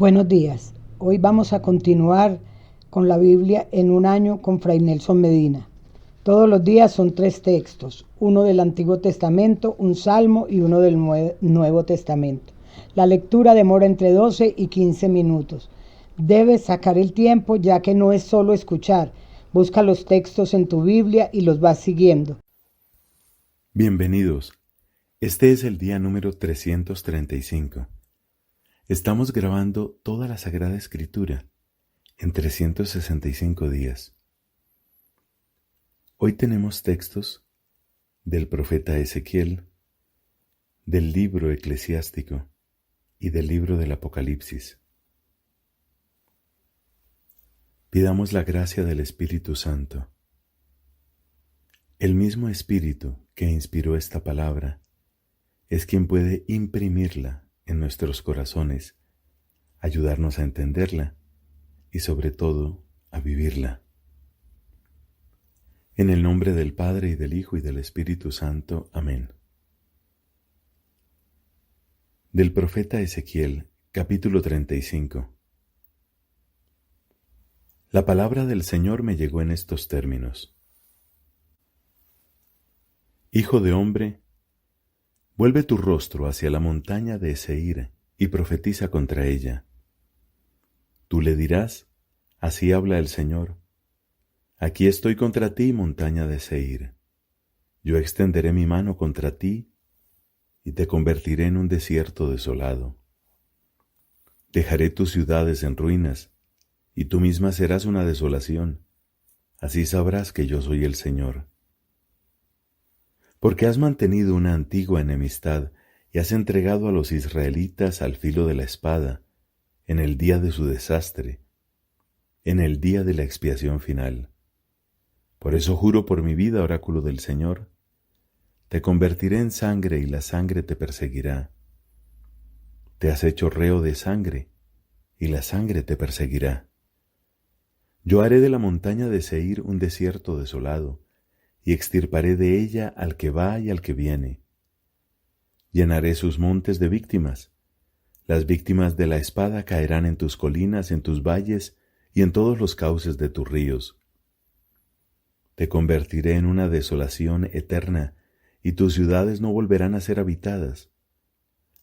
Buenos días. Hoy vamos a continuar con la Biblia en un año con Fray Nelson Medina. Todos los días son 3 textos, uno del Antiguo Testamento, un salmo y uno del Nuevo Testamento. La lectura demora entre 12 y 15 minutos. Debes sacar el tiempo ya que no es solo escuchar. Busca los textos en tu Biblia y los vas siguiendo. Bienvenidos. Este es el día número 335. Estamos grabando toda la Sagrada Escritura en 365 días. Hoy tenemos textos del profeta Ezequiel, del libro eclesiástico y del libro del Apocalipsis. Pidamos la gracia del Espíritu Santo. El mismo Espíritu que inspiró esta palabra es quien puede imprimirla en nuestros corazones, ayudarnos a entenderla y sobre todo a vivirla. En el nombre del Padre y del Hijo y del Espíritu Santo. Amén. Del profeta Ezequiel, capítulo 35. La palabra del Señor me llegó en estos términos. Hijo de hombre, vuelve tu rostro hacia la montaña de Seir y profetiza contra ella. Tú le dirás, así habla el Señor, aquí estoy contra ti, montaña de Seir. Yo extenderé mi mano contra ti y te convertiré en un desierto desolado. Dejaré tus ciudades en ruinas y tú misma serás una desolación. Así sabrás que yo soy el Señor. Porque has mantenido una antigua enemistad y has entregado a los israelitas al filo de la espada, en el día de su desastre, en el día de la expiación final. Por eso juro por mi vida, oráculo del Señor, te convertiré en sangre y la sangre te perseguirá. Te has hecho reo de sangre y la sangre te perseguirá. Yo haré de la montaña de Seir un desierto desolado, y extirparé de ella al que va y al que viene. Llenaré sus montes de víctimas. Las víctimas de la espada caerán en tus colinas, en tus valles y en todos los cauces de tus ríos. Te convertiré en una desolación eterna, y tus ciudades no volverán a ser habitadas.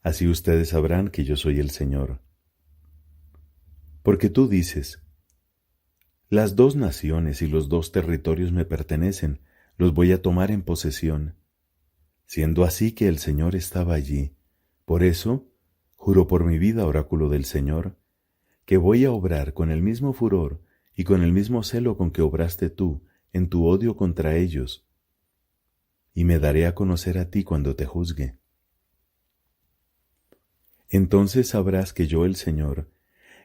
Así ustedes sabrán que yo soy el Señor. Porque tú dices, las 2 naciones y los 2 territorios me pertenecen, los voy a tomar en posesión. Siendo así que el Señor estaba allí, por eso, juro por mi vida, oráculo del Señor, que voy a obrar con el mismo furor y con el mismo celo con que obraste tú en tu odio contra ellos, y me daré a conocer a ti cuando te juzgue. Entonces sabrás que yo, el Señor,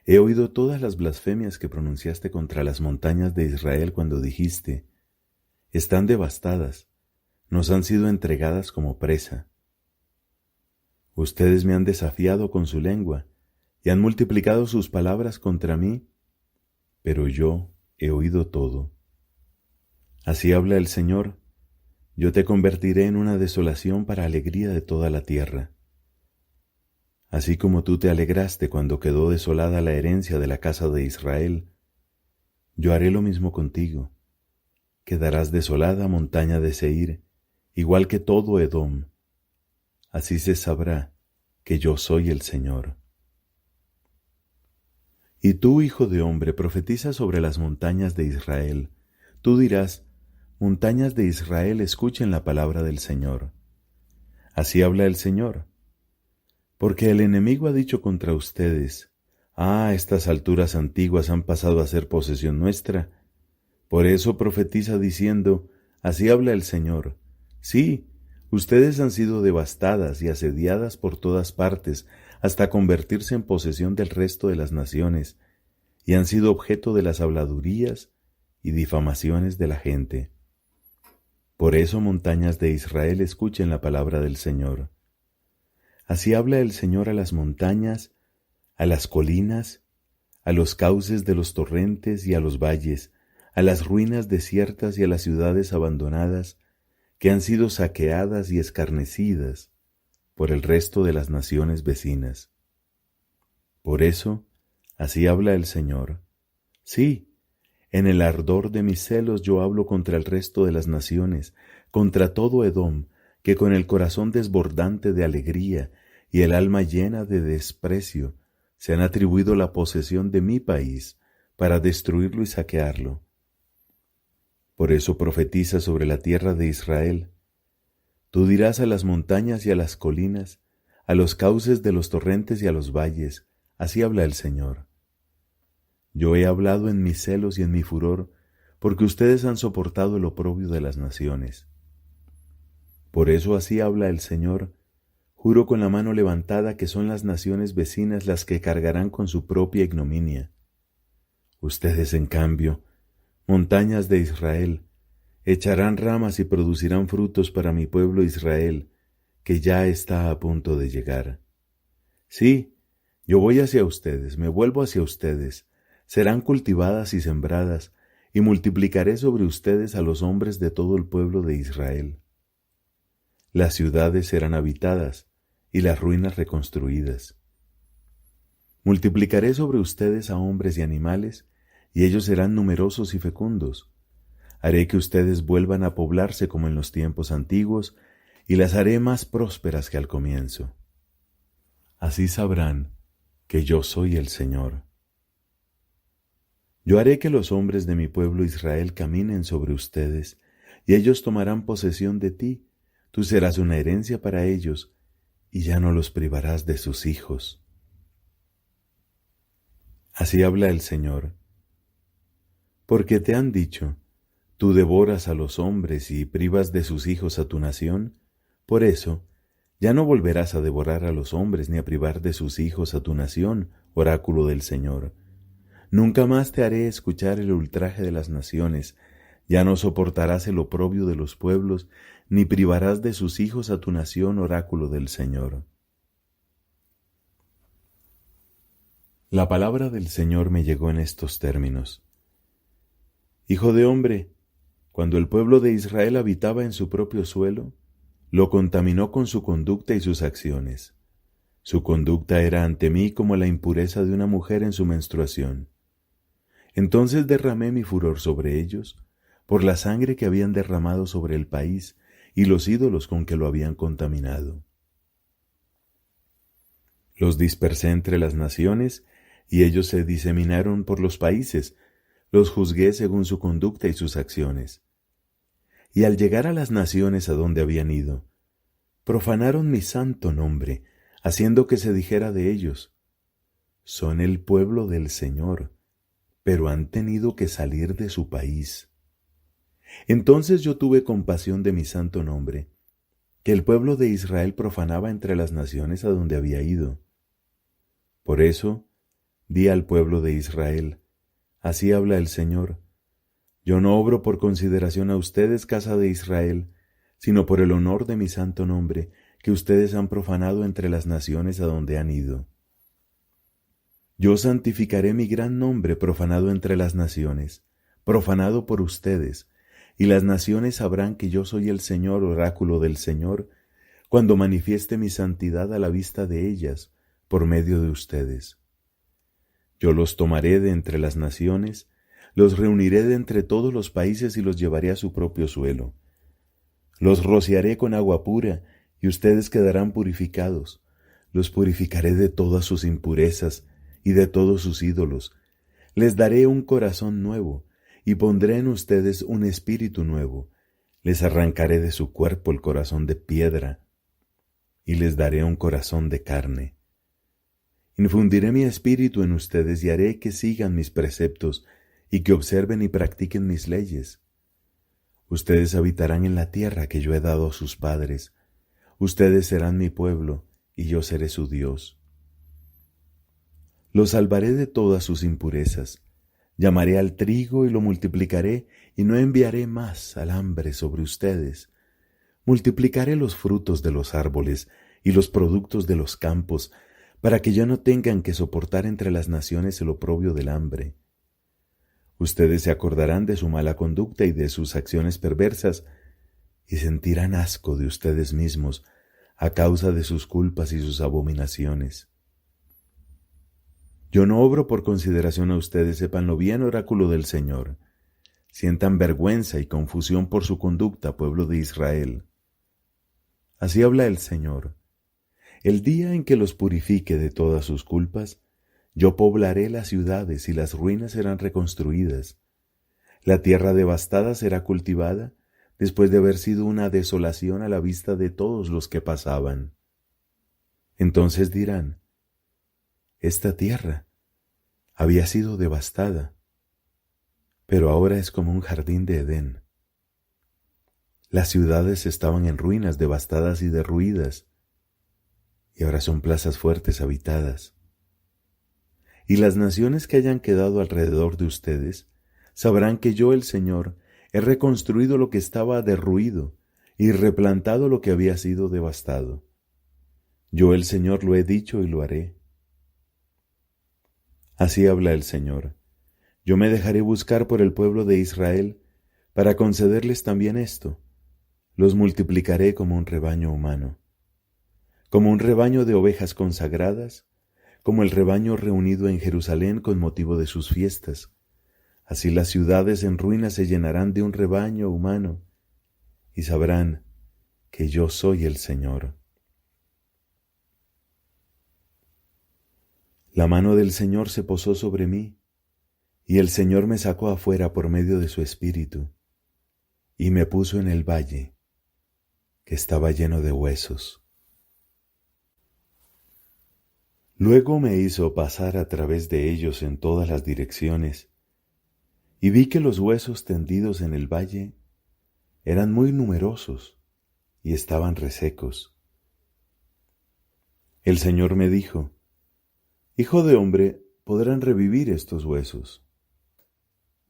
he oído todas las blasfemias que pronunciaste contra las montañas de Israel cuando dijiste, están devastadas, nos han sido entregadas como presa. Ustedes me han desafiado con su lengua y han multiplicado sus palabras contra mí, pero yo he oído todo. Así habla el Señor, yo te convertiré en una desolación para alegría de toda la tierra. Así como tú te alegraste cuando quedó desolada la herencia de la casa de Israel, yo haré lo mismo contigo. Quedarás desolada, montaña de Seir, igual que todo Edom. Así se sabrá que yo soy el Señor. Y tú, hijo de hombre, profetiza sobre las montañas de Israel. Tú dirás, montañas de Israel, escuchen la palabra del Señor. Así habla el Señor. Porque el enemigo ha dicho contra ustedes, estas alturas antiguas han pasado a ser posesión nuestra. Por eso profetiza diciendo, así habla el Señor. Sí, ustedes han sido devastadas y asediadas por todas partes hasta convertirse en posesión del resto de las naciones, y han sido objeto de las habladurías y difamaciones de la gente. Por eso, montañas de Israel, escuchen la palabra del Señor. Así habla el Señor a las montañas, a las colinas, a los cauces de los torrentes y a los valles, a las ruinas desiertas y a las ciudades abandonadas, que han sido saqueadas y escarnecidas por el resto de las naciones vecinas. Por eso, Así habla el Señor. Sí, en el ardor de mis celos yo hablo contra el resto de las naciones, contra todo Edom, que con el corazón desbordante de alegría y el alma llena de desprecio se han atribuido la posesión de mi país para destruirlo y saquearlo. Por eso profetiza sobre la tierra de Israel. Tú dirás a las montañas y a las colinas, a los cauces de los torrentes y a los valles, así habla el Señor. Yo he hablado en mis celos y en mi furor, porque ustedes han soportado el oprobio de las naciones. Por eso así habla el Señor, juro con la mano levantada que son las naciones vecinas las que cargarán con su propia ignominia. Ustedes, en cambio, montañas de Israel, echarán ramas y producirán frutos para mi pueblo Israel, que ya está a punto de llegar. Sí, yo voy hacia ustedes, me vuelvo hacia ustedes, serán cultivadas y sembradas, y multiplicaré sobre ustedes a los hombres de todo el pueblo de Israel. Las ciudades serán habitadas, y las ruinas reconstruidas. Multiplicaré sobre ustedes a hombres y animales, y ellos serán numerosos y fecundos. Haré que ustedes vuelvan a poblarse como en los tiempos antiguos, y las haré más prósperas que al comienzo. Así sabrán que yo soy el Señor. Yo haré que los hombres de mi pueblo Israel caminen sobre ustedes, y ellos tomarán posesión de ti. Tú serás una herencia para ellos, y ya no los privarás de sus hijos. Así habla el Señor. Porque te han dicho, tú devoras a los hombres y privas de sus hijos a tu nación, por eso ya no volverás a devorar a los hombres ni a privar de sus hijos a tu nación, oráculo del Señor. Nunca más te haré escuchar el ultraje de las naciones, ya no soportarás el oprobio de los pueblos, ni privarás de sus hijos a tu nación, oráculo del Señor. La palabra del Señor me llegó en estos términos. Hijo de hombre, cuando el pueblo de Israel habitaba en su propio suelo, lo contaminó con su conducta y sus acciones. Su conducta era ante mí como la impureza de una mujer en su menstruación. Entonces derramé mi furor sobre ellos, por la sangre que habían derramado sobre el país y los ídolos con que lo habían contaminado. Los dispersé entre las naciones, y ellos se diseminaron por los países. Los juzgué según su conducta y sus acciones. Y al llegar a las naciones a donde habían ido, profanaron mi santo nombre, haciendo que se dijera de ellos, son el pueblo del Señor, pero han tenido que salir de su país. Entonces yo tuve compasión de mi santo nombre, que el pueblo de Israel profanaba entre las naciones a donde había ido. Por eso di al pueblo de Israel, así habla el Señor, yo no obro por consideración a ustedes, casa de Israel, sino por el honor de mi santo nombre, que ustedes han profanado entre las naciones a donde han ido. Yo santificaré mi gran nombre profanado entre las naciones, profanado por ustedes, y las naciones sabrán que yo soy el Señor, oráculo del Señor, cuando manifieste mi santidad a la vista de ellas, por medio de ustedes. Yo los tomaré de entre las naciones, los reuniré de entre todos los países y los llevaré a su propio suelo. Los rociaré con agua pura, y ustedes quedarán purificados. Los purificaré de todas sus impurezas y de todos sus ídolos. Les daré un corazón nuevo, y pondré en ustedes un espíritu nuevo. Les arrancaré de su cuerpo el corazón de piedra, y les daré un corazón de carne. Infundiré mi espíritu en ustedes y haré que sigan mis preceptos y que observen y practiquen mis leyes. Ustedes habitarán en la tierra que yo he dado a sus padres. Ustedes serán mi pueblo y yo seré su Dios. Los salvaré de todas sus impurezas. Llamaré al trigo y lo multiplicaré y no enviaré más al hambre sobre ustedes. Multiplicaré los frutos de los árboles y los productos de los campos, para que ya no tengan que soportar entre las naciones el oprobio del hambre. Ustedes se acordarán de su mala conducta y de sus acciones perversas, y sentirán asco de ustedes mismos a causa de sus culpas y sus abominaciones. Yo no obro por consideración a ustedes, sépanlo bien, oráculo del Señor. Sientan vergüenza y confusión por su conducta, pueblo de Israel. Así habla el Señor. El día en que los purifique de todas sus culpas, yo poblaré las ciudades y las ruinas serán reconstruidas. La tierra devastada será cultivada después de haber sido una desolación a la vista de todos los que pasaban. Entonces dirán, esta tierra había sido devastada, pero ahora es como un jardín de Edén. Las ciudades estaban en ruinas, devastadas y derruidas, y ahora son plazas fuertes habitadas. Y las naciones que hayan quedado alrededor de ustedes sabrán que yo, el Señor, he reconstruido lo que estaba derruido y replantado lo que había sido devastado. Yo, el Señor, lo he dicho y lo haré. Así habla el Señor. Yo me dejaré buscar por el pueblo de Israel para concederles también esto. Los multiplicaré como un rebaño humano, como un rebaño de ovejas consagradas, como el rebaño reunido en Jerusalén con motivo de sus fiestas. Así las ciudades en ruinas se llenarán de un rebaño humano y sabrán que yo soy el Señor. La mano del Señor se posó sobre mí, y el Señor me sacó afuera por medio de su Espíritu, y me puso en el valle, que estaba lleno de huesos. Luego me hizo pasar a través de ellos en todas las direcciones, y vi que los huesos tendidos en el valle eran muy numerosos y estaban resecos. El Señor me dijo, Hijo de hombre, ¿podrán revivir estos huesos?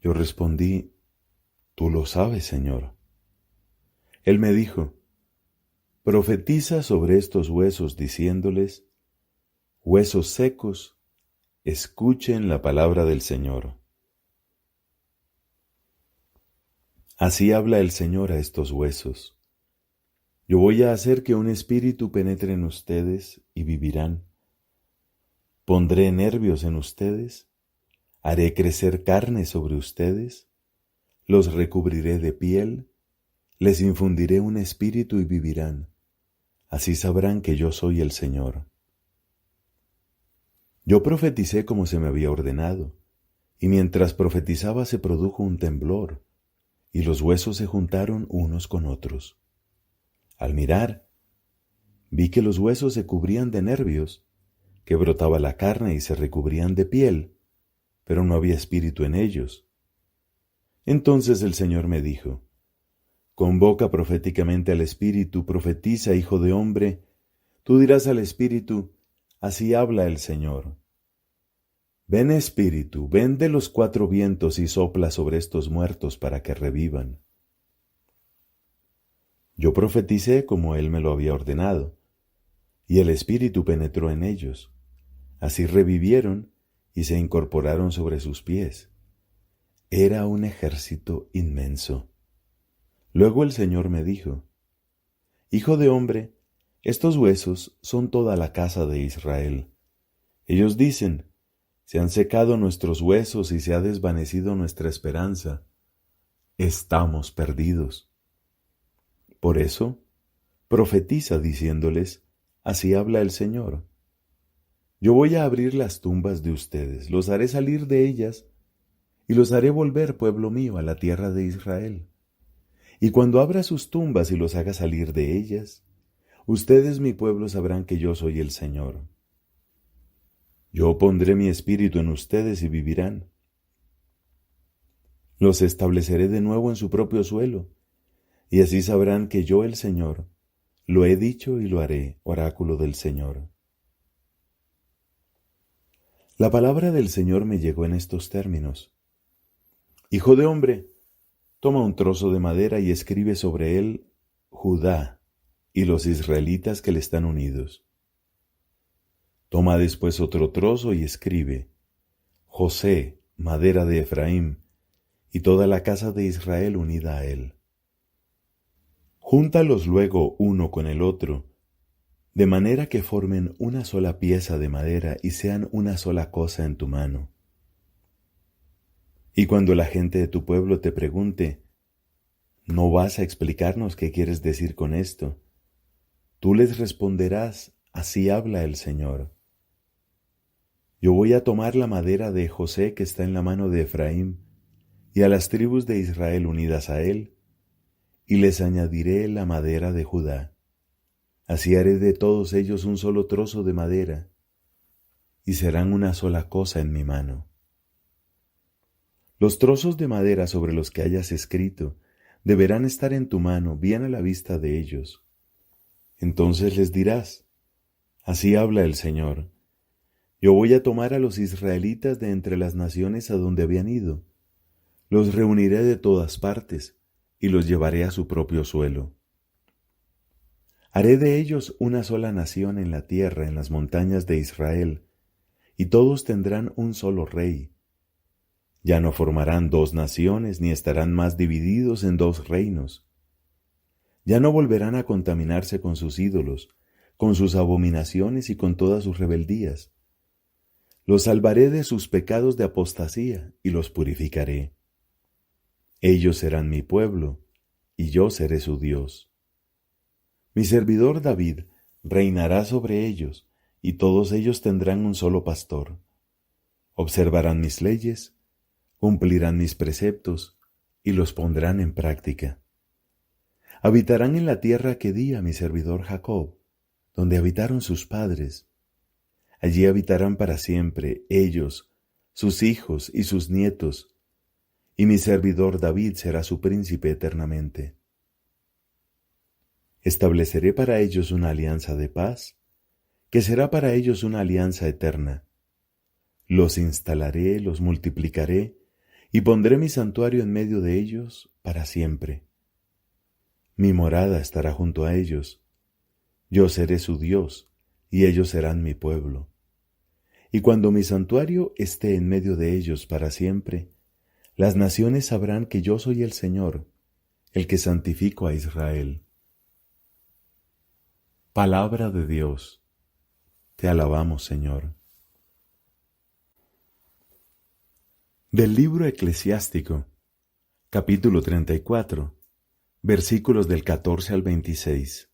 Yo respondí, Tú lo sabes, Señor. Él me dijo, Profetiza sobre estos huesos diciéndoles, Huesos secos, escuchen la palabra del Señor. Así habla el Señor a estos huesos. Yo voy a hacer que un espíritu penetre en ustedes y vivirán. Pondré nervios en ustedes, haré crecer carne sobre ustedes, los recubriré de piel, les infundiré un espíritu y vivirán. Así sabrán que yo soy el Señor. Yo profeticé como se me había ordenado, y mientras profetizaba se produjo un temblor, y los huesos se juntaron unos con otros. Al mirar, vi que los huesos se cubrían de nervios, que brotaba la carne y se recubrían de piel, pero no había espíritu en ellos. Entonces el Señor me dijo, Convoca proféticamente al espíritu, profetiza, hijo de hombre, tú dirás al espíritu, así habla el Señor. Ven espíritu, ven de los 4 vientos y sopla sobre estos muertos para que revivan. Yo profeticé como él me lo había ordenado, y el espíritu penetró en ellos. Así revivieron y se incorporaron sobre sus pies. Era un ejército inmenso. Luego el Señor me dijo, Hijo de hombre, estos huesos son toda la casa de Israel. Ellos dicen, se han secado nuestros huesos y se ha desvanecido nuestra esperanza. Estamos perdidos. Por eso, profetiza diciéndoles, así habla el Señor. Yo voy a abrir las tumbas de ustedes, los haré salir de ellas y los haré volver, pueblo mío, a la tierra de Israel. Y cuando abra sus tumbas y los haga salir de ellas, ustedes, mi pueblo, sabrán que yo soy el Señor. Yo pondré mi espíritu en ustedes y vivirán. Los estableceré de nuevo en su propio suelo, y así sabrán que yo, el Señor, lo he dicho y lo haré, oráculo del Señor. La palabra del Señor me llegó en estos términos. Hijo de hombre, toma un trozo de madera y escribe sobre él Judá y los israelitas que le están unidos. Toma después otro trozo y escribe José, madera de Efraín, y toda la casa de Israel unida a él. Júntalos luego uno con el otro, de manera que formen una sola pieza de madera y sean una sola cosa en tu mano. Y cuando la gente de tu pueblo te pregunte, ¿no vas a explicarnos qué quieres decir con esto? Tú les responderás, así habla el Señor. Yo voy a tomar la madera de José que está en la mano de Efraín, y a las tribus de Israel unidas a él, y les añadiré la madera de Judá. Así haré de todos ellos un solo trozo de madera, y serán una sola cosa en mi mano. Los trozos de madera sobre los que hayas escrito deberán estar en tu mano, bien a la vista de ellos. Entonces les dirás, así habla el Señor, yo voy a tomar a los israelitas de entre las naciones a donde habían ido, los reuniré de todas partes y los llevaré a su propio suelo. Haré de ellos una sola nación en la tierra, en las montañas de Israel, y todos tendrán un solo rey. Ya no formarán dos naciones, ni estarán más divididos en dos reinos. Ya no volverán a contaminarse con sus ídolos, con sus abominaciones y con todas sus rebeldías. Los salvaré de sus pecados de apostasía y los purificaré. Ellos serán mi pueblo, y yo seré su Dios. Mi servidor David reinará sobre ellos, y todos ellos tendrán un solo pastor. Observarán mis leyes, cumplirán mis preceptos, y los pondrán en práctica. Habitarán en la tierra que di a mi servidor Jacob, donde habitaron sus padres. Allí habitarán para siempre ellos, sus hijos y sus nietos, y mi servidor David será su príncipe eternamente. Estableceré para ellos una alianza de paz, que será para ellos una alianza eterna. Los instalaré, los multiplicaré, y pondré mi santuario en medio de ellos para siempre. Mi morada estará junto a ellos. Yo seré su Dios, y ellos serán mi pueblo. Y cuando mi santuario esté en medio de ellos para siempre, las naciones sabrán que yo soy el Señor, el que santifico a Israel. Palabra de Dios. Te alabamos, Señor. Del libro eclesiástico, capítulo 34, versículos del 14 al 26.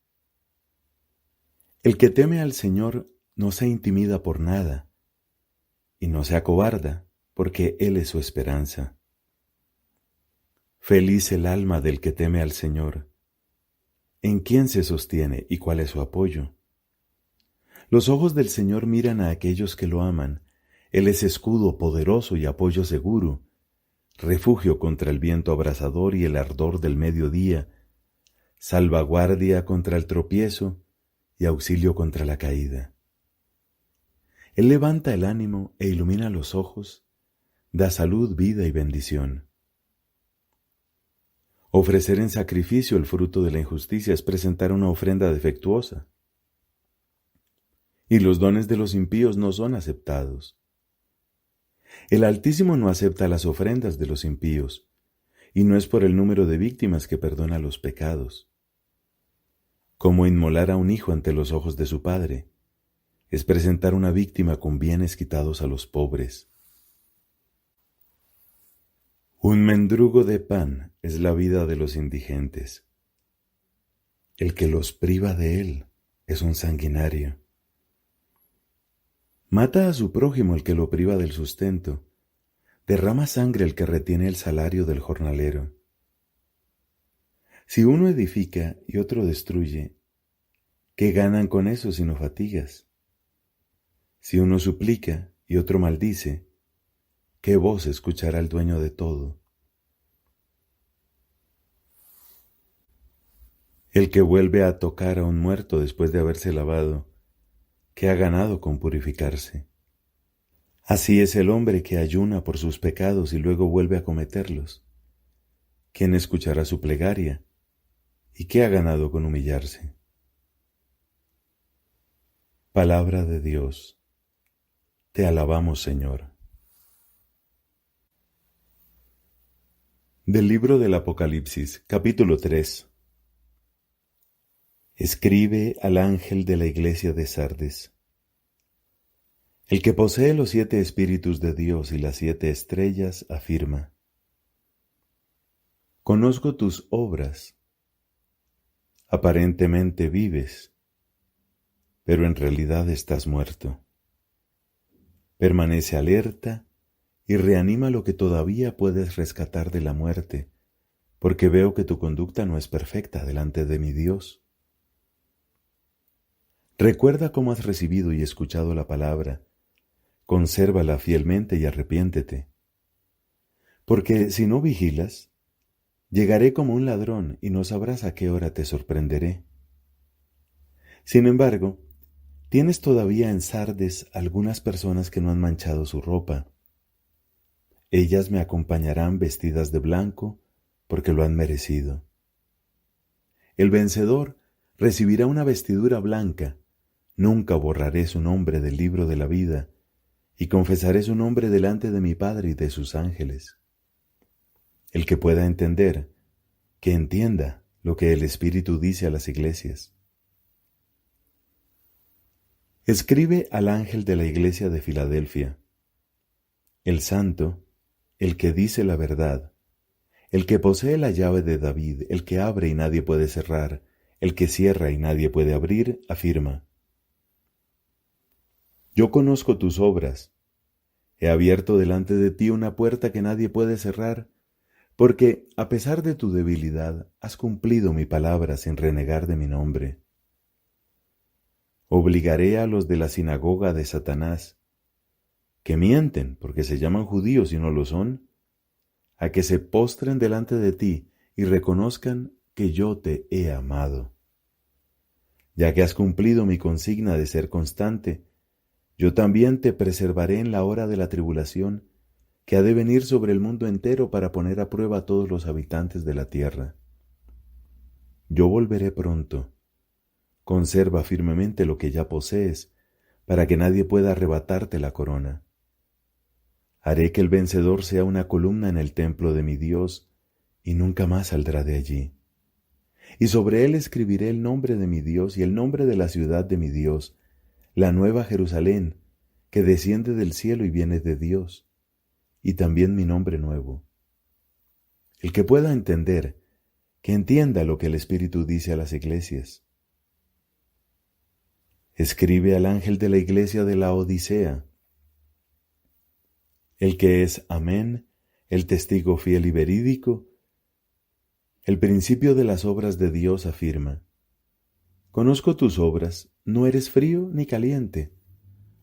El que teme al Señor no se intimida por nada, y no se acobarda, porque Él es su esperanza. Feliz el alma del que teme al Señor. ¿En quién se sostiene y cuál es su apoyo? Los ojos del Señor miran a aquellos que lo aman. Él es escudo poderoso y apoyo seguro, refugio contra el viento abrasador y el ardor del mediodía, salvaguardia contra el tropiezo y auxilio contra la caída. Él levanta el ánimo e ilumina los ojos, da salud, vida y bendición. Ofrecer en sacrificio el fruto de la injusticia es presentar una ofrenda defectuosa. Y los dones de los impíos no son aceptados. El Altísimo no acepta las ofrendas de los impíos, y no es por el número de víctimas que perdona los pecados. Como inmolar a un hijo ante los ojos de su padre, es presentar una víctima con bienes quitados a los pobres. Un mendrugo de pan es la vida de los indigentes. El que los priva de él es un sanguinario. Mata a su prójimo el que lo priva del sustento. Derrama sangre el que retiene el salario del jornalero. Si uno edifica y otro destruye, ¿qué ganan con eso sino fatigas? Si uno suplica y otro maldice, ¿qué voz escuchará el dueño de todo? El que vuelve a tocar a un muerto después de haberse lavado, ¿qué ha ganado con purificarse? Así es el hombre que ayuna por sus pecados y luego vuelve a cometerlos. ¿Quién escuchará su plegaria? ¿Y qué ha ganado con humillarse? Palabra de Dios. Te alabamos, Señor. Del libro del Apocalipsis, capítulo 3. Escribe al ángel de la iglesia de Sardes: el que posee los 7 espíritus de Dios y las 7 estrellas afirma: conozco tus obras. Aparentemente vives, pero en realidad estás muerto. Permanece alerta y reanima lo que todavía puedes rescatar de la muerte, porque veo que tu conducta no es perfecta delante de mi Dios. Recuerda cómo has recibido y escuchado la palabra, consérvala fielmente y arrepiéntete. Porque si no vigilas, llegaré como un ladrón y no sabrás a qué hora te sorprenderé. Sin embargo, tienes todavía en Sardes algunas personas que no han manchado su ropa. Ellas me acompañarán vestidas de blanco porque lo han merecido. El vencedor recibirá una vestidura blanca. Nunca borraré su nombre del libro de la vida y confesaré su nombre delante de mi Padre y de sus ángeles. El que pueda entender, que entienda lo que el Espíritu dice a las iglesias. Escribe al ángel de la iglesia de Filadelfia: el santo, el que dice la verdad, el que posee la llave de David, el que abre y nadie puede cerrar, el que cierra y nadie puede abrir, afirma: yo conozco tus obras. He abierto delante de ti una puerta que nadie puede cerrar, porque, a pesar de tu debilidad, has cumplido mi palabra sin renegar de mi nombre. Obligaré a los de la sinagoga de Satanás, que mienten porque se llaman judíos y no lo son, a que se postren delante de ti y reconozcan que yo te he amado. Ya que has cumplido mi consigna de ser constante, yo también te preservaré en la hora de la tribulación que ha de venir sobre el mundo entero para poner a prueba a todos los habitantes de la tierra. Yo volveré pronto. Conserva firmemente lo que ya posees, para que nadie pueda arrebatarte la corona. Haré que el vencedor sea una columna en el templo de mi Dios, y nunca más saldrá de allí. Y sobre él escribiré el nombre de mi Dios y el nombre de la ciudad de mi Dios, la nueva Jerusalén, que desciende del cielo y viene de Dios, y también mi nombre nuevo. El que pueda entender, que entienda lo que el Espíritu dice a las iglesias. Escribe al ángel de la iglesia de la Odisea: el que es Amén, el testigo fiel y verídico, el principio de las obras de Dios, afirma: conozco tus obras, no eres frío ni caliente.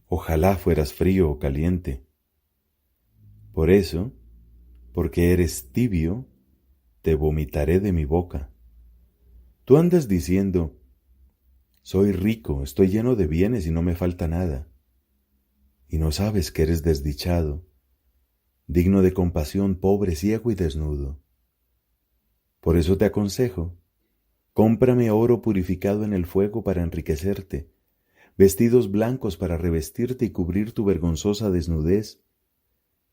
Ojalá fueras frío o caliente. Por eso, porque eres tibio, te vomitaré de mi boca. Tú andas diciendo: soy rico, estoy lleno de bienes y no me falta nada. Y no sabes que eres desdichado, digno de compasión, pobre, ciego y desnudo. Por eso te aconsejo: cómprame oro purificado en el fuego para enriquecerte, vestidos blancos para revestirte y cubrir tu vergonzosa desnudez,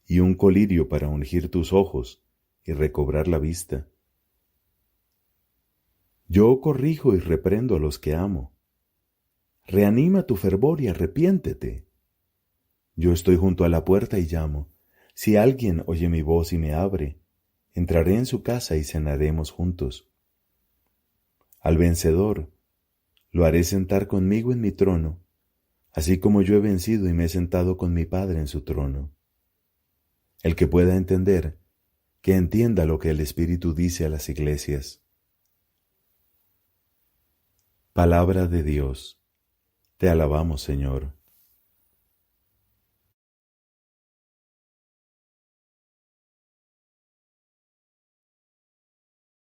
y un colirio para ungir tus ojos y recobrar la vista. Yo corrijo y reprendo a los que amo. Reanima tu fervor y arrepiéntete. Yo estoy junto a la puerta y llamo. Si alguien oye mi voz y me abre, entraré en su casa y cenaremos juntos. Al vencedor lo haré sentar conmigo en mi trono, así como yo he vencido y me he sentado con mi Padre en su trono. El que pueda entender, que entienda lo que el Espíritu dice a las iglesias. Palabra de Dios. Te alabamos, Señor.